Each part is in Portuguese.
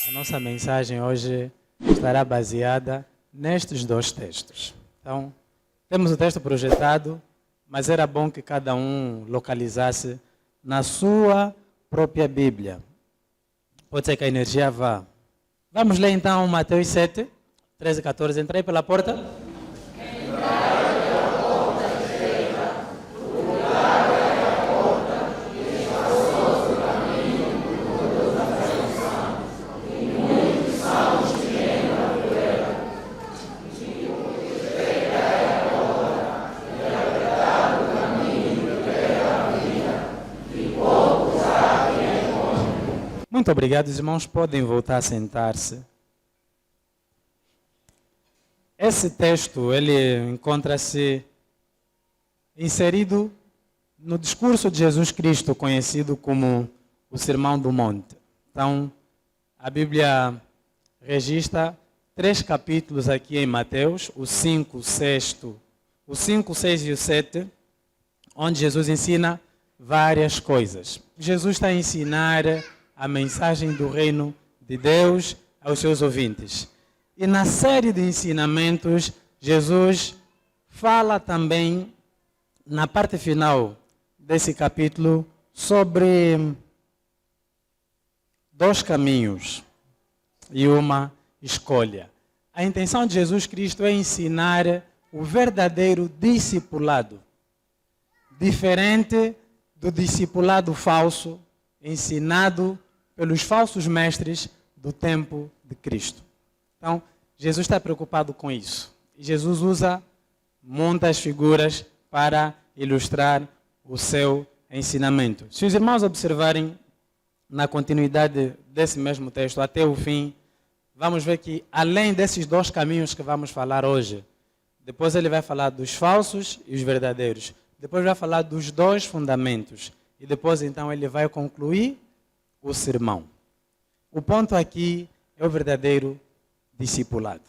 A nossa mensagem hoje estará baseada nestes dois textos. Então, temos o texto projetado, mas era bom que cada um localizasse na sua própria Bíblia. Pode ser que a energia vá. Vamos ler então Mateus 7, 13 e 14. Entrei pela porta. Muito obrigado, os irmãos podem voltar a sentar-se. Esse texto, ele encontra-se inserido no discurso de Jesus Cristo, conhecido como o Sermão do Monte. Então, a Bíblia registra 3 capítulos aqui em Mateus, o 5, o 6 e o 7, onde Jesus ensina várias coisas. Jesus está a ensinar a mensagem do reino de Deus aos seus ouvintes. E na série de ensinamentos, Jesus fala também, na parte final desse capítulo, sobre 2 caminhos e uma escolha. A intenção de Jesus Cristo é ensinar o verdadeiro discipulado, diferente do discipulado falso, ensinado pelos falsos mestres do tempo de Cristo. Então, Jesus está preocupado com isso. E Jesus usa muitas figuras para ilustrar o seu ensinamento. Se os irmãos observarem na continuidade desse mesmo texto até o fim, vamos ver que além desses 2 caminhos que vamos falar hoje, depois ele vai falar dos falsos e os verdadeiros. Depois vai falar dos 2 fundamentos. E depois então ele vai concluir o sermão. O ponto aqui é o verdadeiro discipulado.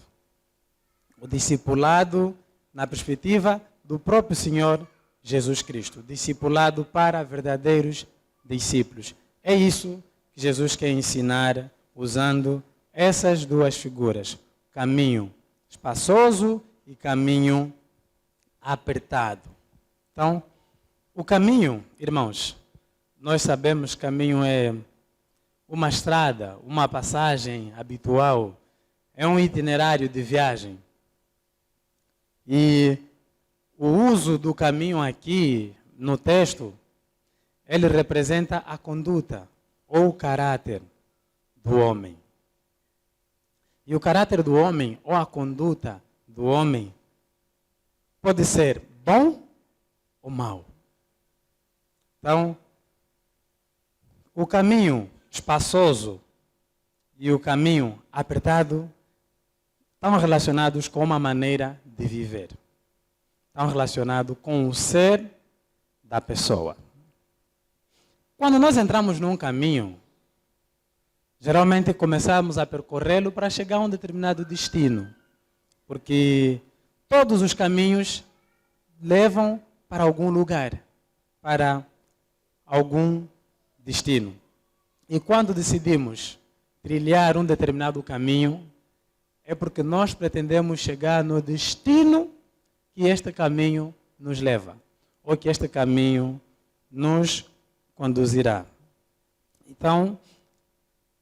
O discipulado na perspectiva do próprio Senhor Jesus Cristo. Discipulado para verdadeiros discípulos. É isso que Jesus quer ensinar usando essas 2 figuras. Caminho espaçoso e caminho apertado. Então, o caminho, irmãos, nós sabemos que caminho é uma estrada, uma passagem habitual, é um itinerário de viagem. E o uso do caminho aqui no texto, ele representa a conduta ou o caráter do homem. E o caráter do homem ou a conduta do homem pode ser bom ou mau. Então, o caminho espaçoso e o caminho apertado estão relacionados com uma maneira de viver. Estão relacionados com o ser da pessoa. Quando nós entramos num caminho, geralmente começamos a percorrê-lo para chegar a um determinado destino. Porque todos os caminhos levam para algum lugar, para algum destino. E quando decidimos trilhar um determinado caminho, é porque nós pretendemos chegar no destino que este caminho nos leva, ou que este caminho nos conduzirá. Então,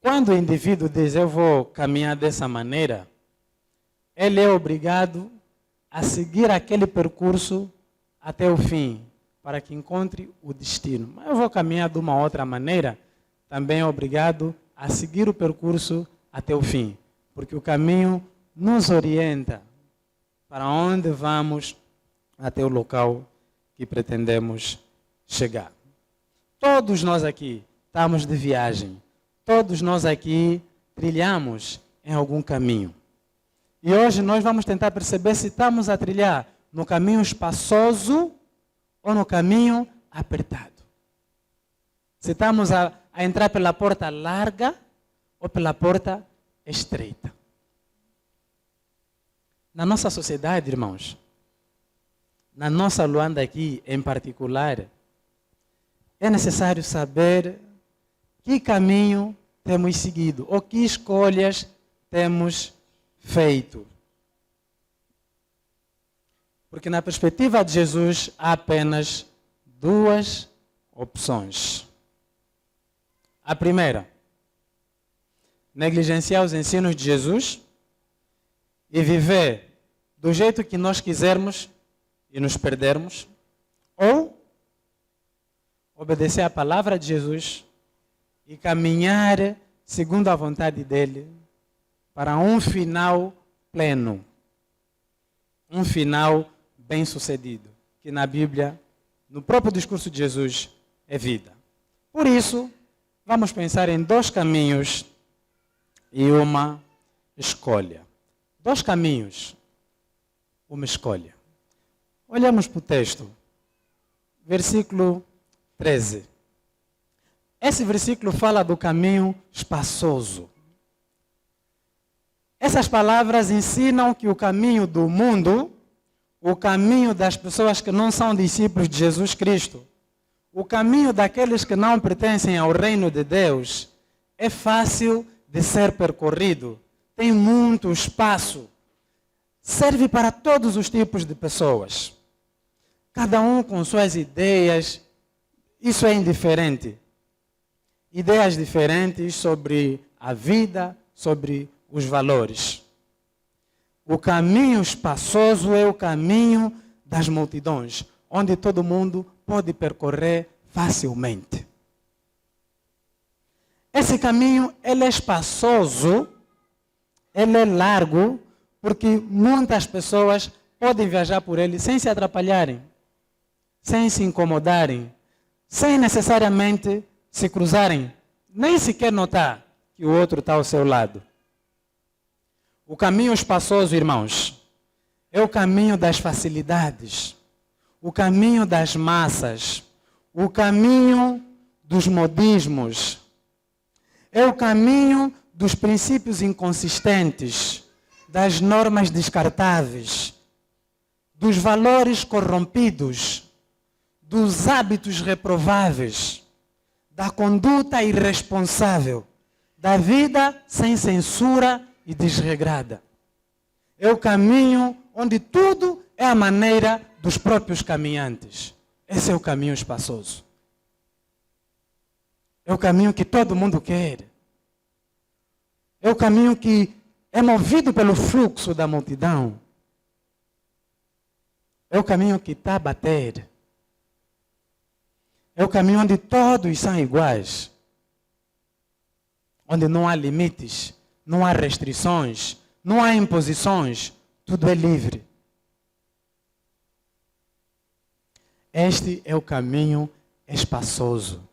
quando o indivíduo diz, eu vou caminhar dessa maneira, ele é obrigado a seguir aquele percurso até o fim, para que encontre o destino. Mas eu vou caminhar de uma outra maneira, também é obrigado a seguir o percurso até o fim, porque o caminho nos orienta para onde vamos até o local que pretendemos chegar. Todos nós aqui estamos de viagem, todos nós aqui trilhamos em algum caminho. E hoje nós vamos tentar perceber se estamos a trilhar no caminho espaçoso ou no caminho apertado. Se estamos a entrar pela porta larga ou pela porta estreita. Na nossa sociedade, irmãos, na nossa Luanda aqui em particular, é necessário saber que caminho temos seguido ou que escolhas temos feito. Porque na perspectiva de Jesus há apenas duas opções. A primeira, negligenciar os ensinos de Jesus e viver do jeito que nós quisermos e nos perdermos, ou obedecer à palavra de Jesus e caminhar segundo a vontade dele para um final pleno, um final bem-sucedido, que na Bíblia, no próprio discurso de Jesus, é vida. Por isso, vamos pensar em dois caminhos e uma escolha. Dois caminhos, uma escolha. Olhamos para o texto, versículo 13. Esse versículo fala do caminho espaçoso. Essas palavras ensinam que o caminho do mundo, o caminho das pessoas que não são discípulos de Jesus Cristo, o caminho daqueles que não pertencem ao reino de Deus, é fácil de ser percorrido, tem muito espaço, serve para todos os tipos de pessoas. Cada um com suas ideias, isso é indiferente. Ideias diferentes sobre a vida, sobre os valores. O caminho espaçoso é o caminho das multidões, onde todo mundo pode percorrer facilmente. Esse caminho, ele é espaçoso, ele é largo, porque muitas pessoas podem viajar por ele sem se atrapalharem, sem se incomodarem, sem necessariamente se cruzarem, nem sequer notar que o outro está ao seu lado. O caminho espaçoso, irmãos, é o caminho das facilidades, o caminho das massas, o caminho dos modismos, é o caminho dos princípios inconsistentes, das normas descartáveis, dos valores corrompidos, dos hábitos reprováveis, da conduta irresponsável, da vida sem censura e desregrada. É o caminho onde tudo é a maneira dos próprios caminhantes. Esse é o caminho espaçoso. É o caminho que todo mundo quer. É o caminho que é movido pelo fluxo da multidão. É o caminho que está a bater. É o caminho onde todos são iguais. Onde não há limites, não há restrições, não há imposições, tudo é livre. Este é o caminho espaçoso,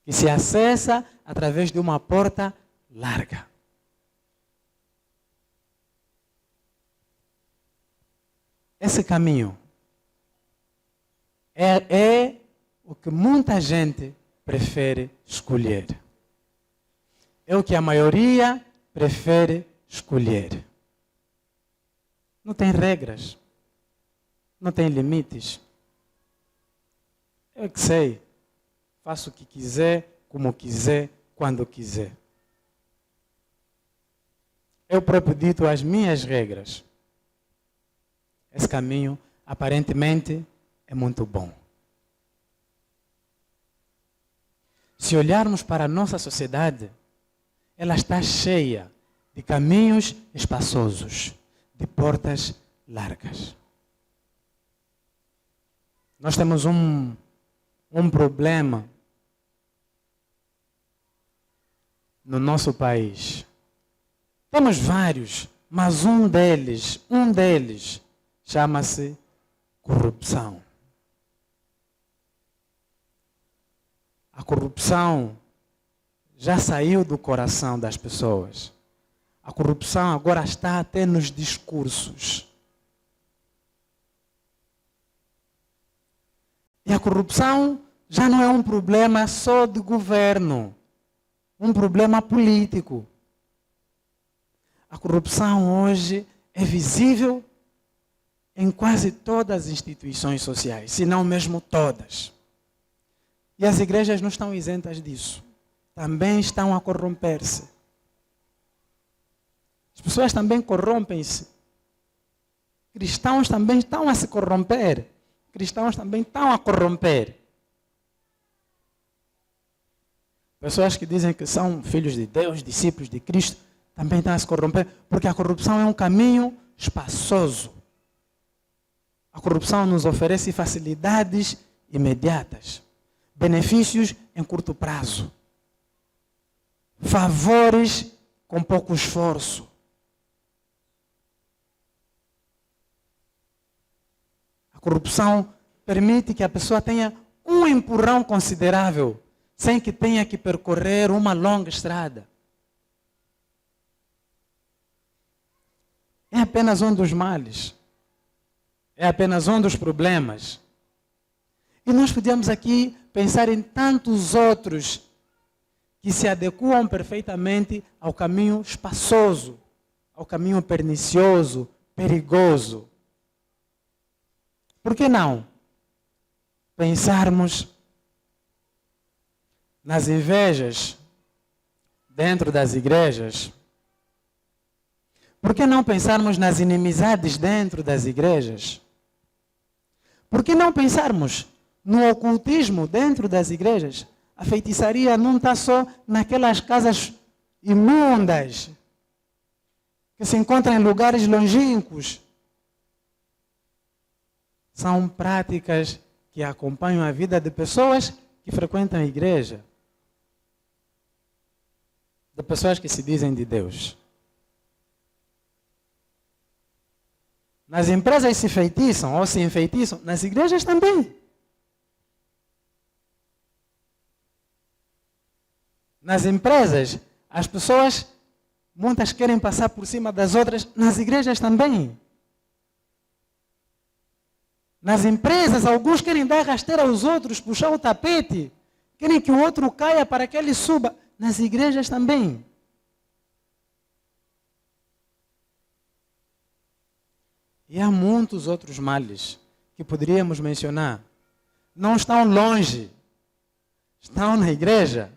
que se acessa através de uma porta larga. Esse caminho é o que muita gente prefere escolher. É o que a maioria prefere escolher. Não tem regras. Não tem limites. Eu que sei. Faço o que quiser, como quiser, quando quiser. Eu próprio dito as minhas regras. Esse caminho, aparentemente, é muito bom. Se olharmos para a nossa sociedade, ela está cheia de caminhos espaçosos, de portas largas. Nós temos um problema no nosso país. Temos vários, mas um deles chama-se corrupção. A corrupção já saiu do coração das pessoas. A corrupção agora está até nos discursos. E a corrupção já não é um problema só de governo, um problema político. A corrupção hoje é visível em quase todas as instituições sociais, se não mesmo todas. E as igrejas não estão isentas disso. Também estão a corromper-se. As pessoas também corrompem-se. Cristãos também estão a se corromper. Cristãos também estão a corromper. Pessoas que dizem que são filhos de Deus, discípulos de Cristo, também estão a se corromper, porque a corrupção é um caminho espaçoso. A corrupção nos oferece facilidades imediatas, benefícios em curto prazo, favores com pouco esforço. A corrupção permite que a pessoa tenha um empurrão considerável, sem que tenha que percorrer uma longa estrada. É apenas um dos males. É apenas um dos problemas. E nós podíamos aqui pensar em tantos outros que se adequam perfeitamente ao caminho espaçoso, ao caminho pernicioso, perigoso. Por que não pensarmos nas invejas dentro das igrejas? Por que não pensarmos nas inimizades dentro das igrejas? Por que não pensarmos no ocultismo dentro das igrejas? A feitiçaria não está só naquelas casas imundas que se encontram em lugares longínquos. São práticas que acompanham a vida de pessoas que frequentam a igreja. De pessoas que se dizem de Deus. Nas empresas se feitiçam ou se enfeitiçam, nas igrejas também. Nas empresas, as pessoas, muitas querem passar por cima das outras, nas igrejas também. Nas empresas, alguns querem dar rasteira aos outros, puxar o tapete, querem que o outro caia para que ele suba. Nas igrejas também. E há muitos outros males que poderíamos mencionar. Não estão longe. Estão na igreja.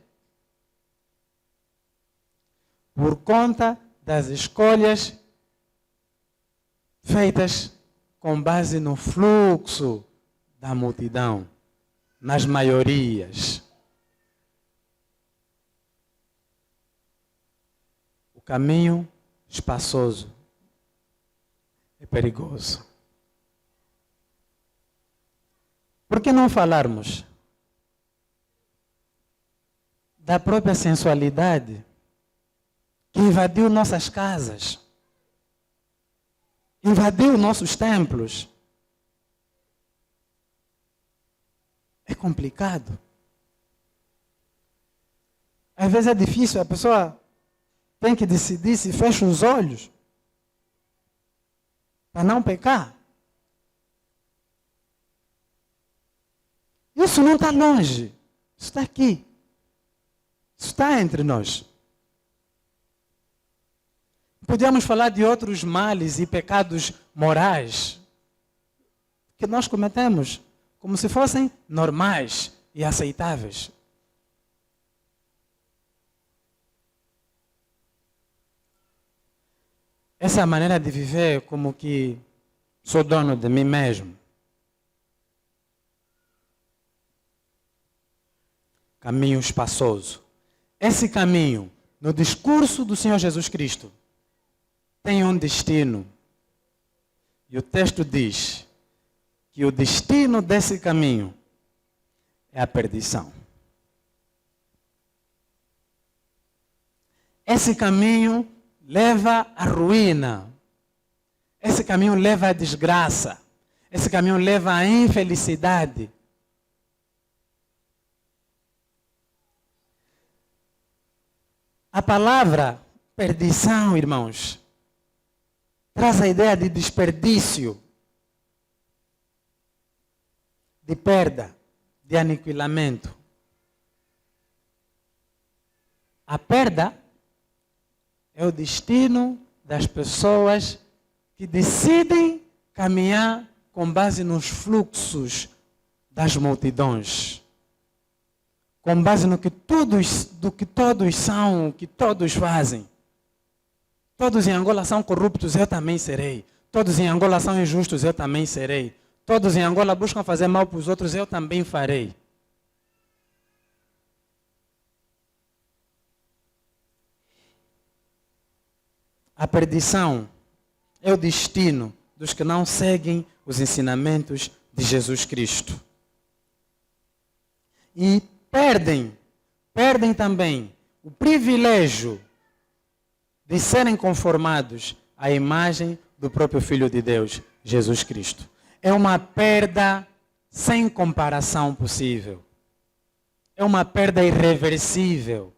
Por conta das escolhas feitas com base no fluxo da multidão, nas maiorias. O caminho espaçoso é perigoso. Por que não falarmos da própria sensualidade que invadiu nossas casas, invadiu nossos templos? É complicado. Às vezes é difícil, a pessoa tem que decidir se fecha os olhos para não pecar. Isso não está longe. Isso está aqui. Isso está entre nós. Podíamos falar de outros males e pecados morais que nós cometemos como se fossem normais e aceitáveis. Essa maneira de viver como que sou dono de mim mesmo. Caminho espaçoso. Esse caminho, no discurso do Senhor Jesus Cristo, tem um destino. E o texto diz que o destino desse caminho é a perdição. Esse caminho leva à ruína. Esse caminho leva à desgraça. Esse caminho leva à infelicidade. A palavra perdição, irmãos, traz a ideia de desperdício, de perda, de aniquilamento. A perda é o destino das pessoas que decidem caminhar com base nos fluxos das multidões. com base no que todos são, o que todos fazem. Todos em Angola são corruptos, eu também serei. Todos em Angola são injustos, eu também serei. Todos em Angola buscam fazer mal para os outros, eu também farei. A perdição é o destino dos que não seguem os ensinamentos de Jesus Cristo. E perdem também o privilégio de serem conformados à imagem do próprio Filho de Deus, Jesus Cristo. É uma perda sem comparação possível. É uma perda irreversível.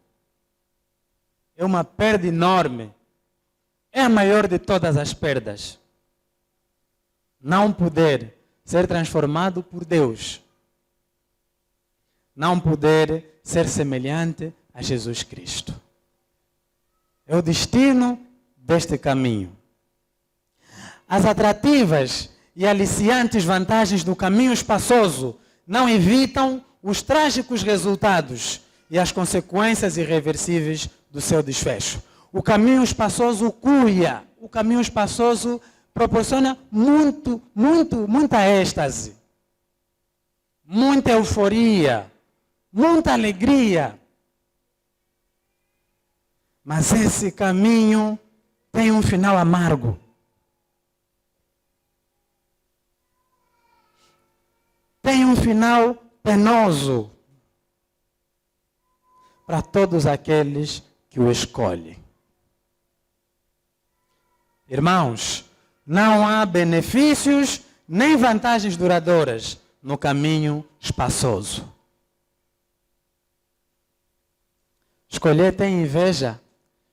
É uma perda enorme. É a maior de todas as perdas. Não poder ser transformado por Deus. Não poder ser semelhante a Jesus Cristo. É o destino deste caminho. As atrativas e aliciantes vantagens do caminho espaçoso não evitam os trágicos resultados e as consequências irreversíveis do seu desfecho. O caminho espaçoso cuia, o caminho espaçoso proporciona muita êxtase, muita euforia, muita alegria. Mas esse caminho tem um final amargo. Tem um final penoso para todos aqueles que o escolhem. Irmãos, não há benefícios nem vantagens duradouras no caminho espaçoso. Escolher ter inveja,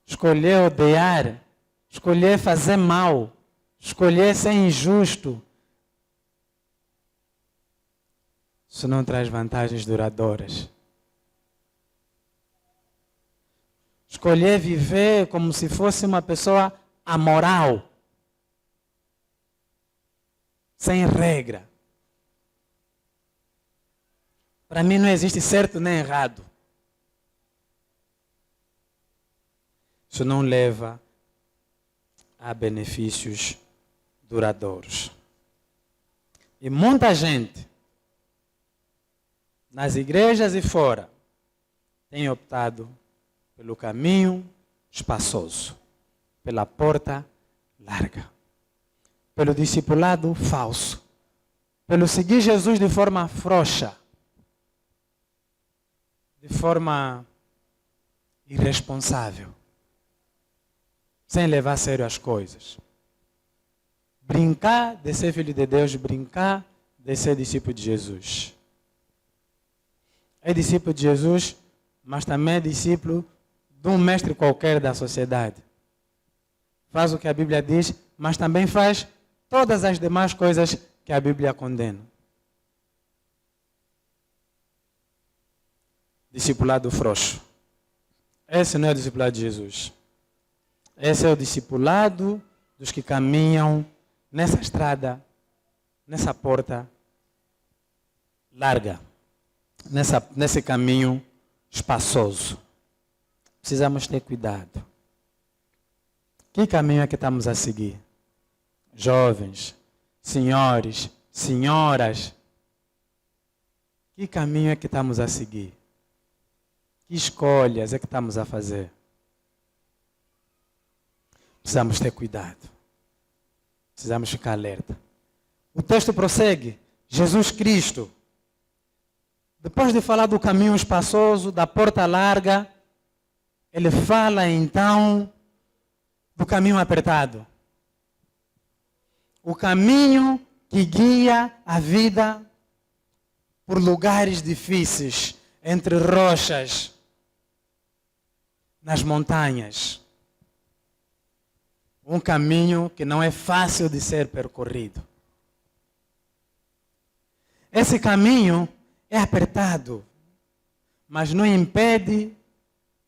escolher odiar, escolher fazer mal, escolher ser injusto, isso não traz vantagens duradouras. Escolher viver como se fosse uma pessoa amoral, sem regra. Para mim não existe certo nem errado. Isso não leva a benefícios duradouros. E muita gente, nas igrejas e fora, tem optado pelo caminho espaçoso, pela porta larga, pelo discipulado falso, pelo seguir Jesus de forma frouxa, de forma irresponsável, sem levar a sério as coisas. Brincar de ser filho de Deus, brincar de ser discípulo de Jesus. É discípulo de Jesus, mas também é discípulo de um mestre qualquer da sociedade. Faz o que a Bíblia diz, mas também faz todas as demais coisas que a Bíblia condena. Discipulado frouxo. Esse não é o discipulado de Jesus. Esse é o discipulado dos que caminham nessa estrada, nessa porta larga, nesse caminho espaçoso. Precisamos ter cuidado. Que caminho é que estamos a seguir? Jovens, senhores, senhoras, que caminho é que estamos a seguir? Que escolhas é que estamos a fazer? Precisamos ter cuidado. Precisamos ficar alerta. O texto prossegue. Jesus Cristo, depois de falar do caminho espaçoso, da porta larga, ele fala então do caminho apertado. O caminho que guia a vida por lugares difíceis, entre rochas, nas montanhas. Um caminho que não é fácil de ser percorrido. Esse caminho é apertado, mas não impede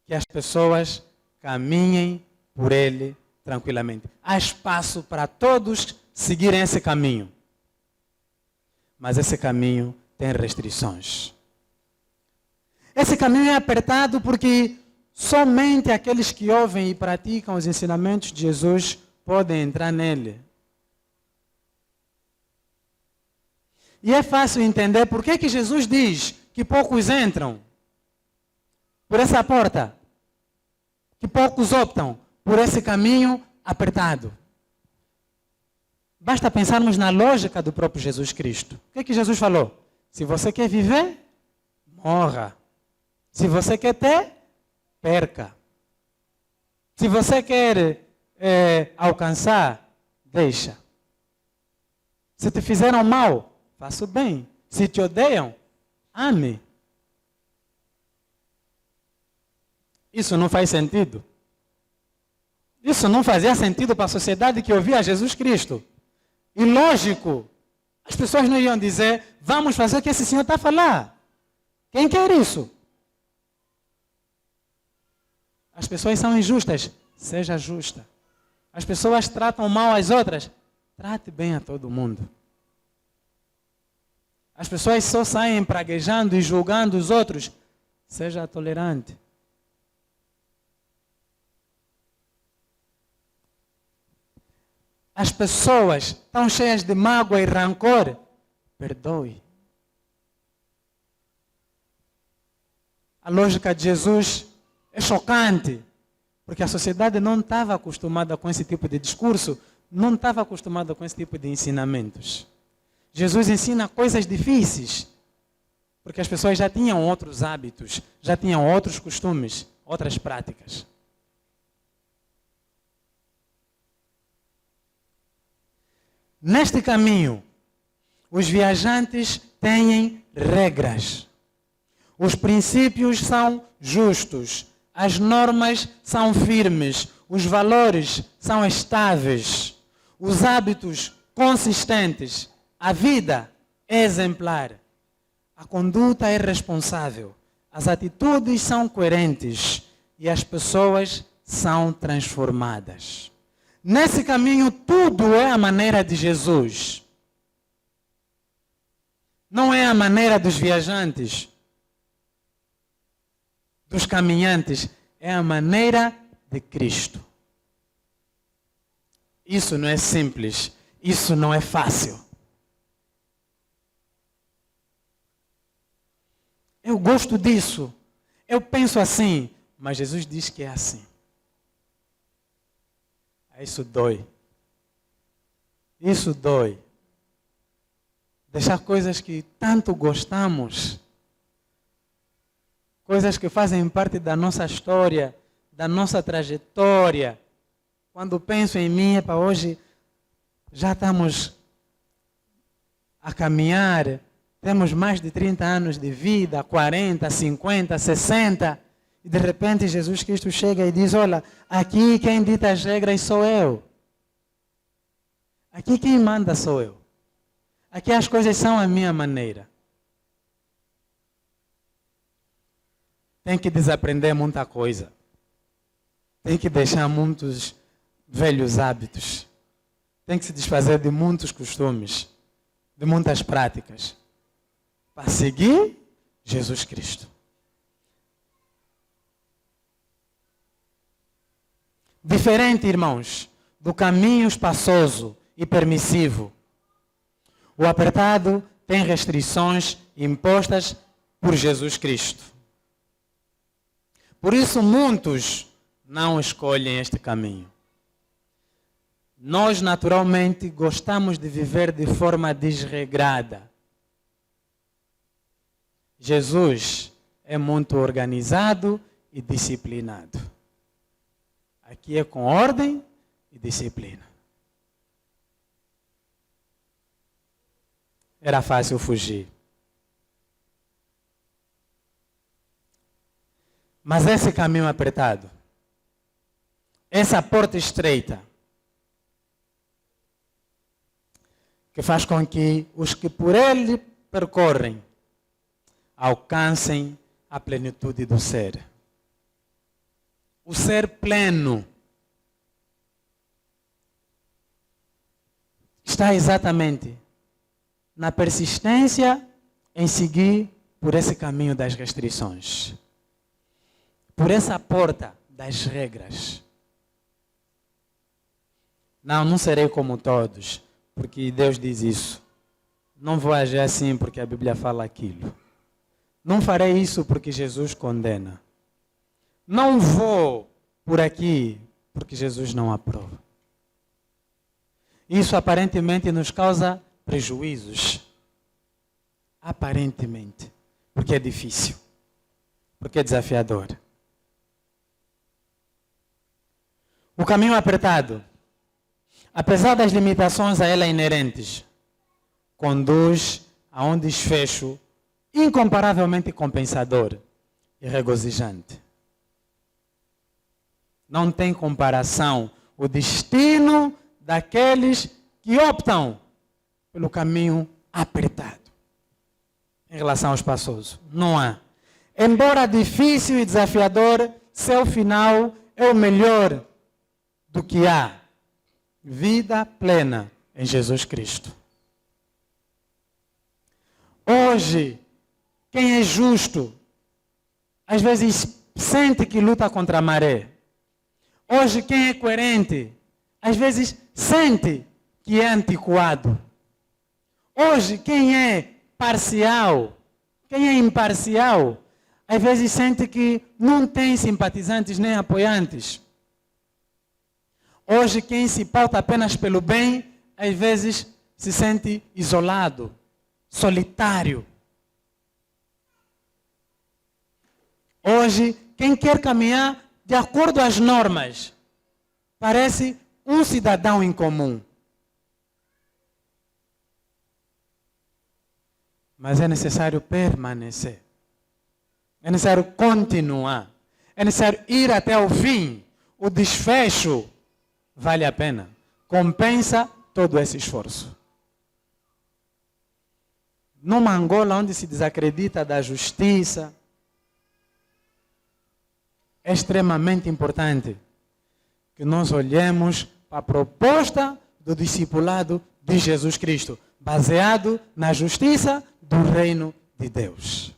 que as pessoas caminhem por ele tranquilamente. Há espaço para todos seguirem esse caminho. Mas esse caminho tem restrições. Esse caminho é apertado porque somente aqueles que ouvem e praticam os ensinamentos de Jesus podem entrar nele. E é fácil entender por que Jesus diz que poucos entram por essa porta, que poucos optam por esse caminho apertado. Basta pensarmos na lógica do próprio Jesus Cristo. O que Jesus falou? Se você quer viver, morra. Se você quer ter, perca. Se você quer alcançar, deixa. Se te fizeram mal, faça o bem. Se te odeiam, ame. Isso não faz sentido. Isso não fazia sentido para a sociedade que ouvia Jesus Cristo. E lógico, as pessoas não iam dizer, vamos fazer o que esse senhor está a falar. Quem quer isso? As pessoas são injustas, seja justa. As pessoas tratam mal as outras, trate bem a todo mundo. As pessoas só saem praguejando e julgando os outros, seja tolerante. As pessoas estão cheias de mágoa e rancor, perdoe. A lógica de Jesus é chocante, porque a sociedade não estava acostumada com esse tipo de discurso, não estava acostumada com esse tipo de ensinamentos. Jesus ensina coisas difíceis, porque as pessoas já tinham outros hábitos, já tinham outros costumes, outras práticas. Neste caminho, os viajantes têm regras. Os princípios são justos, as normas são firmes, os valores são estáveis, os hábitos consistentes, a vida é exemplar, a conduta é responsável, as atitudes são coerentes e as pessoas são transformadas. Nesse caminho, tudo é a maneira de Jesus. Não é a maneira dos viajantes, dos caminhantes, é a maneira de Cristo. Isso não é simples, isso não é fácil. Eu gosto disso, eu penso assim, mas Jesus diz que é assim. Isso dói. Isso dói. Deixar coisas que tanto gostamos, coisas que fazem parte da nossa história, da nossa trajetória. Quando penso em mim, para hoje já estamos a caminhar, temos mais de 30 anos de vida, 40, 50, 60. E de repente Jesus Cristo chega e diz, olha, aqui quem dita as regras sou eu. Aqui quem manda sou eu. Aqui as coisas são a minha maneira. Tem que desaprender muita coisa. Tem que deixar muitos velhos hábitos. Tem que se desfazer de muitos costumes, de muitas práticas, para seguir Jesus Cristo. Diferente, irmãos, do caminho espaçoso e permissivo. O apertado tem restrições impostas por Jesus Cristo. Por isso, muitos não escolhem este caminho. Nós, naturalmente, gostamos de viver de forma desregrada. Jesus é muito organizado e disciplinado. Aqui é com ordem e disciplina. Era fácil fugir. Mas esse caminho apertado, essa porta estreita, que faz com que os que por ele percorrem alcancem a plenitude do ser. O ser pleno está exatamente na persistência em seguir por por esse caminho das restrições, por essa porta das regras. Não serei como todos, porque Deus diz isso. Não vou agir assim porque a Bíblia fala aquilo. Não farei isso porque Jesus condena. Não vou por aqui porque Jesus não aprova. Isso aparentemente nos causa prejuízos. Aparentemente. Porque é difícil. Porque é desafiador. O caminho apertado, apesar das limitações a ela inerentes, conduz a um desfecho incomparavelmente compensador e regozijante. Não tem comparação o destino daqueles que optam pelo caminho apertado em relação ao espaçoso. Não há. Embora difícil e desafiador, seu final é o melhor do que há. Vida plena em Jesus Cristo. Hoje, quem é justo, às vezes sente que luta contra a maré. Hoje, quem é coerente, às vezes sente que é antiquado. Hoje, quem é parcial, quem é imparcial, às vezes sente que não tem simpatizantes nem apoiantes. Hoje, quem se pauta apenas pelo bem, às vezes se sente isolado, solitário. Hoje, quem quer caminhar de acordo às normas, parece um cidadão em comum. Mas é necessário permanecer. É necessário continuar. É necessário ir até o fim. O desfecho vale a pena. Compensa todo esse esforço. Numa Angola onde se desacredita da justiça, é extremamente importante que nós olhemos para a proposta do discipulado de Jesus Cristo, baseado na justiça do reino de Deus.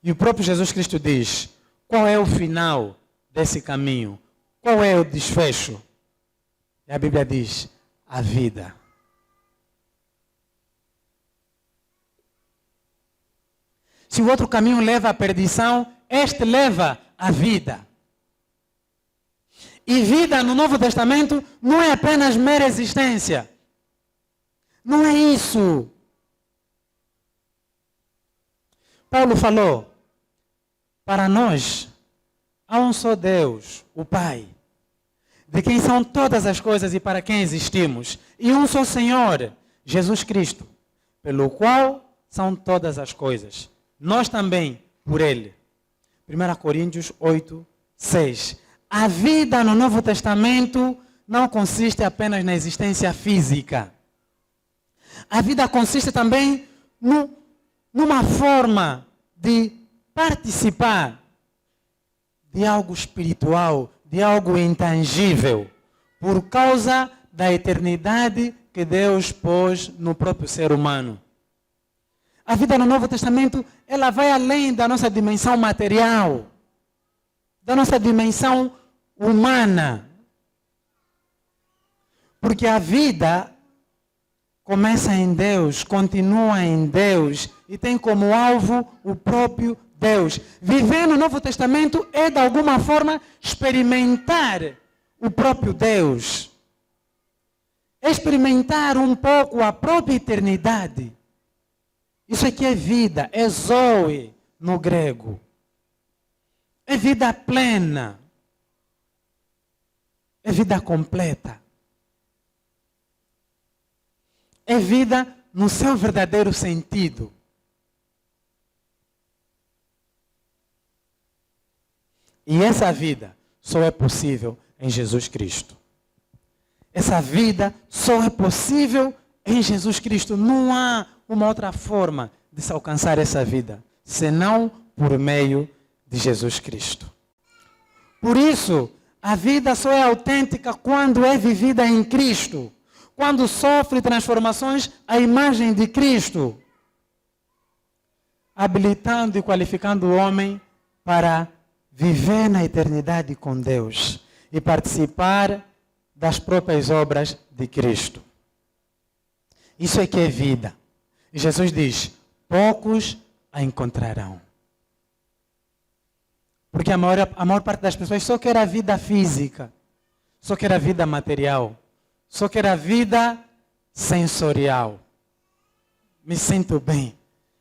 E o próprio Jesus Cristo diz, qual é o final desse caminho? Qual é o desfecho? E a Bíblia diz, a vida. Se o outro caminho leva à perdição, este leva à vida. E vida no Novo Testamento não é apenas mera existência. Não é isso. Paulo falou, para nós, há um só Deus, o Pai, de quem são todas as coisas e para quem existimos, e um só Senhor, Jesus Cristo, pelo qual são todas as coisas. Nós também, por Ele. 1 Coríntios 8, 6. A vida no Novo Testamento não consiste apenas na existência física. A vida consiste também numa forma de participar de algo espiritual, de algo intangível, por causa da eternidade que Deus pôs no próprio ser humano. A vida no Novo Testamento, ela vai além da nossa dimensão material, da nossa dimensão humana. Porque a vida começa em Deus, continua em Deus e tem como alvo o próprio Deus. Viver no Novo Testamento é, de alguma forma, experimentar o próprio Deus. Experimentar um pouco a própria eternidade. Isso aqui é vida, é zoe no grego. É vida plena. É vida completa. É vida no seu verdadeiro sentido. E essa vida só é possível em Jesus Cristo. Essa vida só é possível em Jesus Cristo. Não há uma outra forma de se alcançar essa vida, senão por meio de Jesus Cristo. Por isso, a vida só é autêntica quando é vivida em Cristo. quando sofre transformações à imagem de Cristo, habilitando e qualificando o homem para viver na eternidade com Deus e participar das próprias obras de Cristo. Isso é que é vida. E Jesus diz, poucos a encontrarão. Porque a maior parte das pessoas só quer a vida física, só quer a vida material, só quer a vida sensorial. Me sinto bem,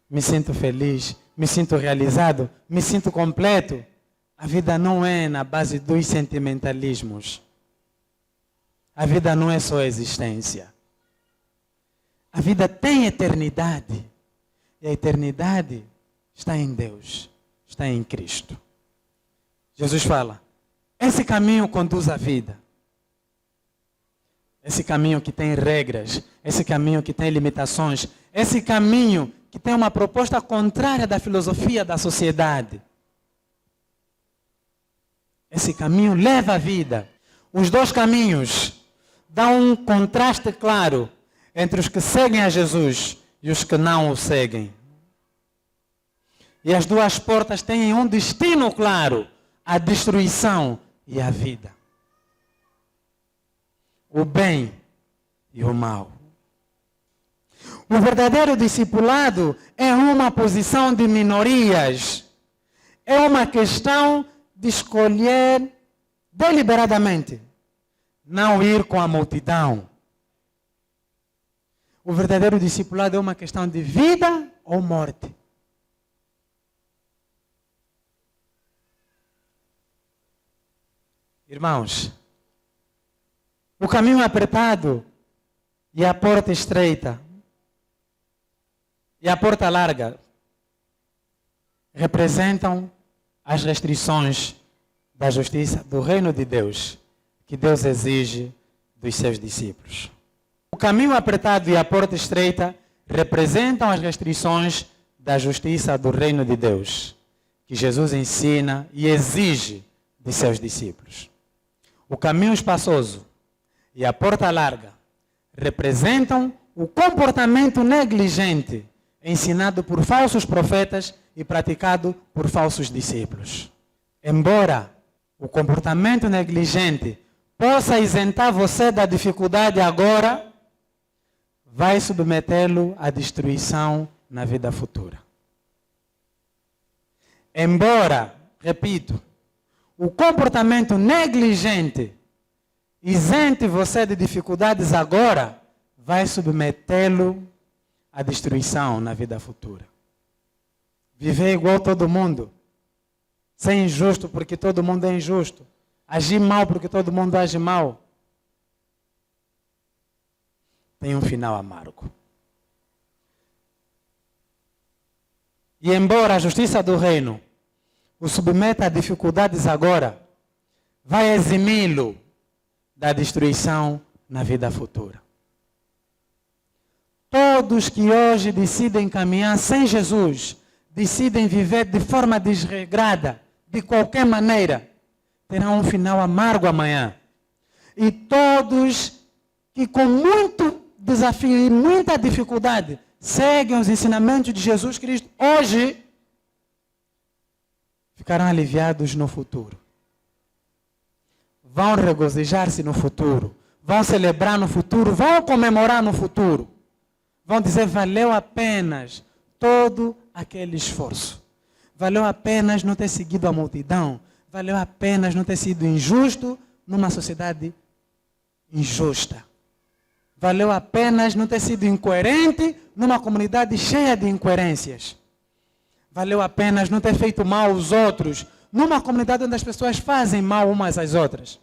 me sinto feliz, me sinto realizado, me sinto completo. A vida não é na base dos sentimentalismos. A vida não é só existência. A vida tem eternidade. E a eternidade está em Deus, está em Cristo. Jesus fala, esse caminho conduz à vida. Esse caminho que tem regras, esse caminho que tem limitações, esse caminho que tem uma proposta contrária da filosofia da sociedade. Esse caminho leva à vida. Os dois caminhos dão um contraste claro entre os que seguem a Jesus e os que não o seguem. E as duas portas têm um destino claro, a destruição e a vida. O bem e o mal. O verdadeiro discipulado é uma posição de minorias. É uma questão de escolher deliberadamente não ir com a multidão. O verdadeiro discipulado é uma questão de vida ou morte. Irmãos, o caminho apertado e a porta estreita e a porta larga representam as restrições da justiça do reino de Deus, que Deus exige dos seus discípulos. O caminho apertado e a porta estreita representam as restrições da justiça do reino de Deus, que Jesus ensina e exige de seus discípulos. O caminho espaçoso e a porta larga representam o comportamento negligente ensinado por falsos profetas e praticado por falsos discípulos. Embora o comportamento negligente possa isentar você da dificuldade agora, vai submetê-lo à destruição na vida futura. Embora, repito, o comportamento negligente isente você de dificuldades agora, vai submetê-lo à destruição na vida futura. Viver igual todo mundo, ser injusto porque todo mundo é injusto, agir mal porque todo mundo age mal, tem um final amargo. E embora a justiça do reino o submeta a dificuldades agora, vai eximi-lo da destruição na vida futura. Todos que hoje decidem caminhar sem Jesus, decidem viver de forma desregrada, de qualquer maneira, terão um final amargo amanhã. E todos que com muito desafio e muita dificuldade seguem os ensinamentos de Jesus Cristo hoje, ficarão aliviados no futuro. Vão regozijar-se no futuro. Vão celebrar no futuro. Vão comemorar no futuro. Vão dizer, valeu apenas todo aquele esforço. Valeu apenas não ter seguido a multidão. Valeu apenas não ter sido injusto numa sociedade injusta. Valeu apenas não ter sido incoerente numa comunidade cheia de incoerências. Valeu apenas não ter feito mal aos outros numa comunidade onde as pessoas fazem mal umas às outras.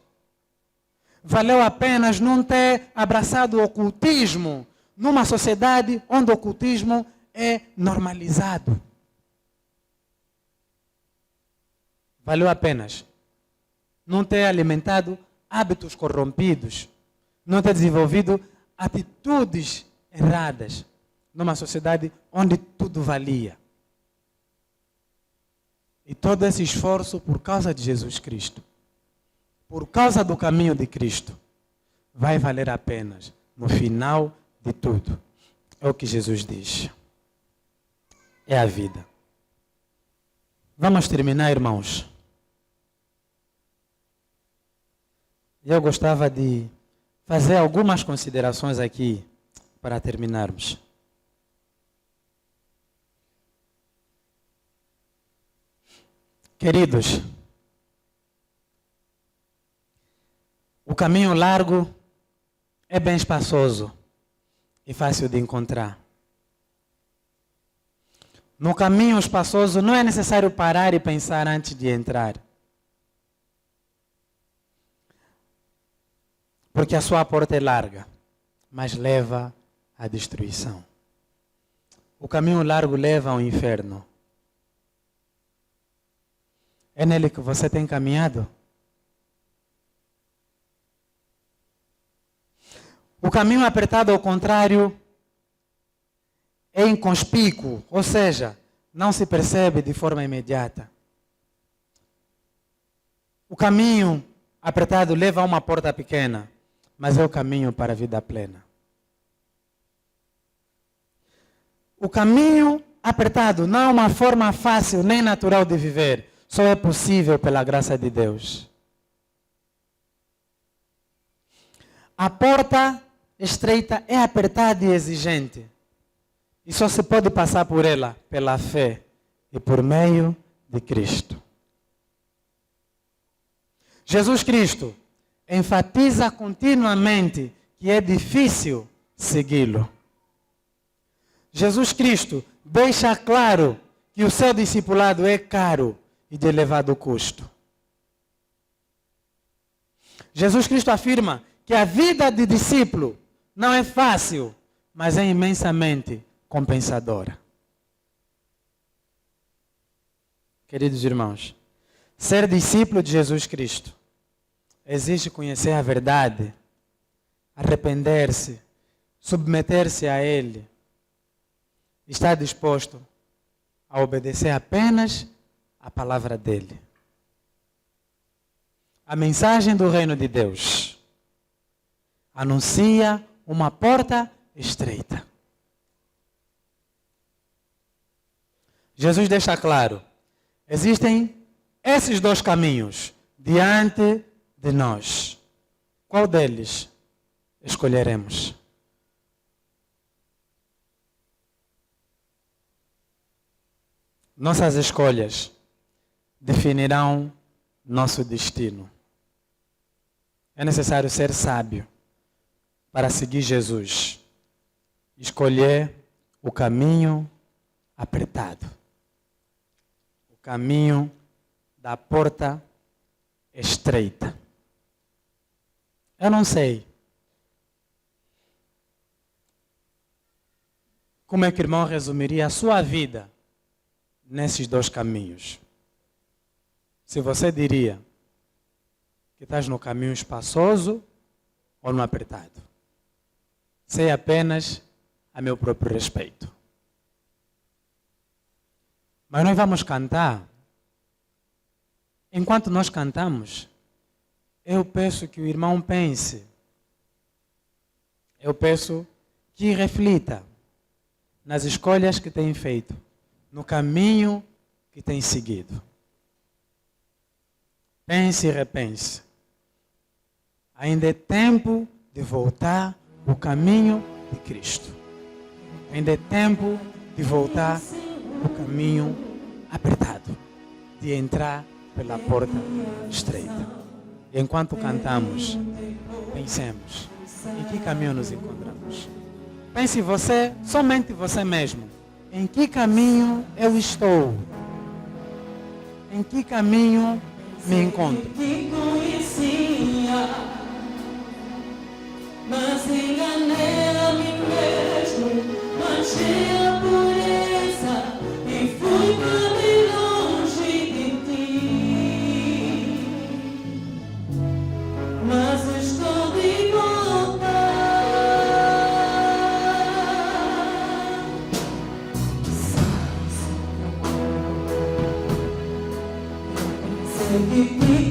Valeu apenas não ter abraçado o ocultismo numa sociedade onde o ocultismo é normalizado. Valeu apenas não ter alimentado hábitos corrompidos, não ter desenvolvido atitudes erradas numa sociedade onde tudo valia. E todo esse esforço por causa de Jesus Cristo, por causa do caminho de Cristo, vai valer a pena no final de tudo. É o que Jesus diz. É a vida. Vamos terminar, irmãos. Eu gostava de fazer algumas considerações aqui para terminarmos. Queridos, o caminho largo é bem espaçoso e fácil de encontrar. No caminho espaçoso não é necessário parar e pensar antes de entrar. Porque a sua porta é larga, mas leva à destruição. O caminho largo leva ao inferno. É nele que você tem caminhado? O caminho apertado, ao contrário, é inconspícuo, ou seja, não se percebe de forma imediata. O caminho apertado leva a uma porta pequena, mas é o caminho para a vida plena. O caminho apertado não é uma forma fácil nem natural de viver. Só é possível pela graça de Deus. A porta estreita é apertada e exigente. E só se pode passar por ela pela fé e por meio de Cristo. Jesus Cristo enfatiza continuamente que é difícil segui-lo. Jesus Cristo deixa claro que o seu discipulado é caro e de elevado custo. Jesus Cristo afirma que a vida de discípulo não é fácil, mas é imensamente compensadora. Queridos irmãos, ser discípulo de Jesus Cristo exige conhecer a verdade, arrepender-se, submeter-se a Ele, estar disposto a obedecer apenas a palavra dele. A mensagem do reino de Deus anuncia uma porta estreita. Jesus deixa claro, existem esses dois caminhos diante de nós. Qual deles escolheremos? Nossas escolhas definirão nosso destino. É necessário ser sábio para seguir Jesus. Escolher o caminho apertado. O caminho da porta estreita. Eu não sei como é que o irmão resumiria a sua vida nesses dois caminhos. Se você diria que estás no caminho espaçoso ou no apertado. Sei apenas a meu próprio respeito. Mas nós vamos cantar. Enquanto nós cantamos, eu peço que o irmão pense. Eu peço que reflita nas escolhas que tem feito, no caminho que tem seguido. Pense e repense. Ainda é tempo de voltar ao caminho de Cristo. Ainda é tempo de voltar ao caminho apertado, de entrar pela porta estreita. E enquanto cantamos, pensemos em que caminho nos encontramos. Pense você, somente você mesmo. Em que caminho eu estou? Em que caminho me encontro? Que conhecia, mas enganei a mim mesmo, manchei a pureza e fui para bem longe de ti. Mas estou de volta. Sei que